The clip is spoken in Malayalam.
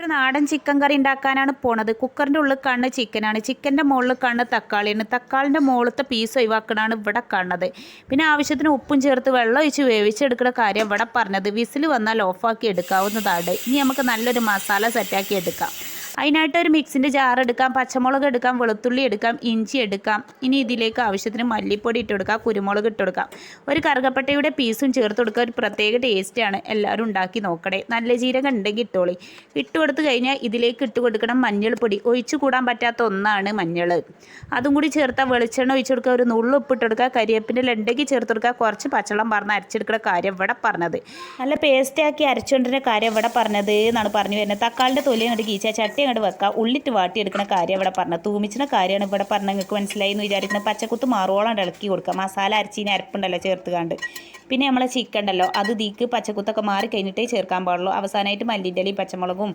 ഒരു നാടൻ ചിക്കൻ കറി ഉണ്ടാക്കാനാണ് പോണത്. കുക്കറിൻ്റെ ഉള്ളിൽ കാണുന്ന ചിക്കനാണ്. ചിക്കൻ്റെ മുകളിൽ കാണുന്ന തക്കാളിയാണ്. തക്കാളിൻ്റെ മുകളിലത്തെ പീസ് ഒഴിവാക്കണതാണ് ഇവിടെ കാണുന്നത്. പിന്നെ ആവശ്യത്തിന് ഉപ്പും ചേർത്ത് വെള്ളം ഒഴിച്ച് വേവിച്ചെടുക്കുന്ന കാര്യം ഇവിടെ പറഞ്ഞത്. വിസിൽ വന്നാൽ ഓഫാക്കി എടുക്കാവുന്നതാണ്. ഇനി നമുക്ക് നല്ലൊരു മസാല സെറ്റാക്കി എടുക്കാം. അതിനായിട്ട് ഒരു മിക്സിൻ്റെ ജാർ എടുക്കാം, പച്ചമുളക് എടുക്കാം, വെളുത്തുള്ളി എടുക്കാം, ഇഞ്ചി എടുക്കാം. ഇനി ഇതിലേക്ക് ആവശ്യത്തിന് മല്ലിപ്പൊടി ഇട്ട് കൊടുക്കാം, കുരുമുളക് ഇട്ട് കൊടുക്കാം. ഒരു കറുകപ്പട്ടയുടെ പീസും ചേർത്ത് കൊടുക്കുക. ഒരു പ്രത്യേക ടേസ്റ്റാണ്. എല്ലാവരും ഉണ്ടാക്കി നോക്കണേ. നല്ല ജീരകം ഉണ്ടെങ്കിൽ ഇട്ടോളി. ഇട്ട് കൊടുത്ത് കഴിഞ്ഞാൽ ഇതിലേക്ക് ഇട്ട് കൊടുക്കണം മഞ്ഞൾപ്പൊടി. ഒഴിച്ചു കൂടാൻ പറ്റാത്ത ഒന്നാണ് മഞ്ഞൾ. അതും കൂടി ചേർത്താൽ വെളിച്ചെണ്ണ ഒഴിച്ചു കൊടുക്കുക. ഒരു നുള്ളു ഉപ്പിട്ട് കൊടുക്കുക. കരിയേപ്പിൻ്റെ ഉണ്ടെങ്കിൽ ചേർത്ത് കൊടുക്കുക. കുറച്ച് പച്ചവെള്ളം പറഞ്ഞ് അരച്ചെടുക്കുന്ന കാര്യം ഇവിടെ പറഞ്ഞത്. നല്ല പേസ്റ്റാക്കി അരച്ചുകൊണ്ടിരുന്ന കാര്യം ഇവിടെ പറഞ്ഞത് എന്നാണ് പറഞ്ഞു വരുന്നത്. തക്കാളിൻ്റെ തൊലി അങ്ങോട്ട് കീച്ച ചട്ടി അങ്ങോട്ട് വെക്കുക. ഉള്ളിട്ട് വാട്ടിയെടുക്കുന്ന കാര്യം ഇവിടെ പറഞ്ഞത്. തൂമിച്ചിന കാര്യമാണ് ഇവിടെ പറഞ്ഞത്. നിങ്ങൾക്ക് മനസ്സിലായി എന്ന് വിചാരിക്കുന്നത്. പച്ചക്കുത്ത് മാറുവോളം ഇളക്കി കൊടുക്കുക. മസാല അരച്ചീന് അരപ്പുണ്ടല്ലോ ചേർത്ത് കണ്ട്. പിന്നെ നമ്മളെ ചിക്കൻ ഉണ്ടല്ലോ, അത് തീക്ക് പച്ചക്കുത്തൊക്കെ മാറി കഴിഞ്ഞിട്ടേ ചേർക്കാൻ പാടുള്ളൂ. അവസാനമായിട്ട് മല്ലിൻ്റെ ഇലയും പച്ചമുളകും